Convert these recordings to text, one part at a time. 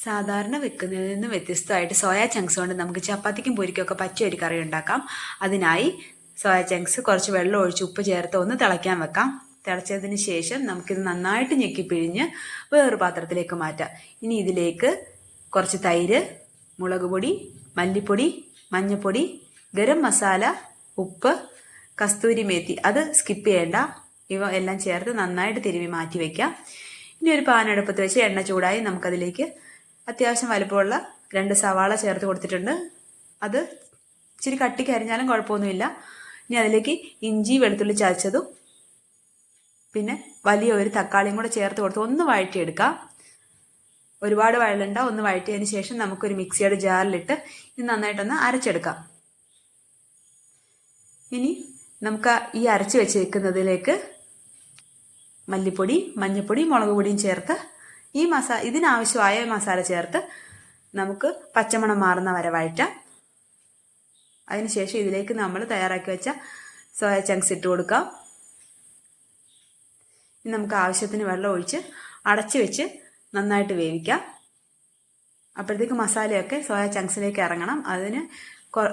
സാധാരണ വെക്കുന്നതിൽ നിന്ന് വ്യത്യസ്തമായിട്ട് സോയാ ചങ്ക്സ് കൊണ്ട് നമുക്ക് ചപ്പാത്തിക്കും പൂരിക്കൊക്കെ പറ്റിയ ഒരു കറി ഉണ്ടാക്കാം. അതിനായി സോയാ ചങ്ക്സ് കുറച്ച് വെള്ളം ഒഴിച്ച് ഉപ്പ് ചേർത്ത് ഒന്ന് തിളയ്ക്കാൻ വെക്കാം. തിളച്ചതിന് ശേഷം നമുക്കിത് നന്നായിട്ട് ഞെക്കി പിഴിഞ്ഞ് വേറൊരു പാത്രത്തിലേക്ക് മാറ്റാം. ഇനി ഇതിലേക്ക് കുറച്ച് തൈര്, മുളക് പൊടി, മല്ലിപ്പൊടി, മഞ്ഞൾപ്പൊടി, ഗരം മസാല, ഉപ്പ്, കസ്തൂരി മേത്തി, അത് സ്കിപ്പ് ചെയ്യേണ്ട, ഇവ എല്ലാം ചേർത്ത് നന്നായിട്ട് തിരുമ്മി മാറ്റി വയ്ക്കാം. ഇനി ഒരു പാൻ അടുപ്പത്ത് വെച്ച് എണ്ണ ചൂടായി നമുക്കതിലേക്ക് അത്യാവശ്യം വലുപ്പമുള്ള 2 സവാള ചേർത്ത് കൊടുത്തിട്ടുണ്ട്. അത് ഇച്ചിരി കട്ടിക്ക് അരിഞ്ഞാലും കുഴപ്പമൊന്നുമില്ല. ഇനി അതിലേക്ക് ഇഞ്ചി വെളുത്തുള്ളി ചതച്ചതും പിന്നെ വലിയ ഒരു തക്കാളിയും കൂടെ ചേർത്ത് കൊടുത്ത് ഒന്ന് വഴറ്റിയെടുക്കാം. ഒരുപാട് വഴലണ്ട, ഒന്ന് വഴറ്റിയതിന് ശേഷം നമുക്കൊരു മിക്സിയുടെ ജാറിലിട്ട് ഇത് നന്നായിട്ടൊന്ന് അരച്ചെടുക്കാം. ഇനി നമുക്ക് ഈ അരച്ച് വെച്ചേക്കുന്നതിലേക്ക് മല്ലിപ്പൊടി, മഞ്ഞൾപ്പൊടി, മുളക് പൊടിയും ചേർത്ത് ഇതിനാവശ്യമായ മസാല ചേർത്ത് നമുക്ക് പച്ചമണം മാറുന്ന വരെ വഴറ്റാം. അതിനുശേഷം ഇതിലേക്ക് നമ്മൾ തയ്യാറാക്കി വെച്ച സോയ ചങ്ക്സ് ഇട്ട് കൊടുക്കാം. ഇനി നമുക്ക് ആവശ്യത്തിന് വെള്ളം ഒഴിച്ച് അടച്ചു വെച്ച് നന്നായിട്ട് വേവിക്കാം. അപ്പോഴത്തേക്ക് മസാലയൊക്കെ സോയ ചങ്ക്സിലേക്ക് ഇറങ്ങണം. അതിന്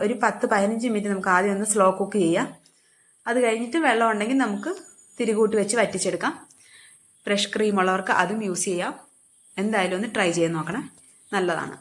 ഒരു 10-15 മിനിറ്റ് നമുക്ക് ആദ്യം ഒന്ന് സ്ലോ കുക്ക് ചെയ്യാം. അത് കഴിഞ്ഞിട്ട് വെള്ളം ഉണ്ടെങ്കിൽ നമുക്ക് തിരികൂട്ടി വെച്ച് വറ്റിച്ചെടുക്കാം. ഫ്രഷ് ക്രീം ഉള്ളവർക്ക് അതും യൂസ് ചെയ്യാം. എന്തായാലും ഒന്ന് ട്രൈ ചെയ്ത് നോക്കണം, നല്ലതാണ്.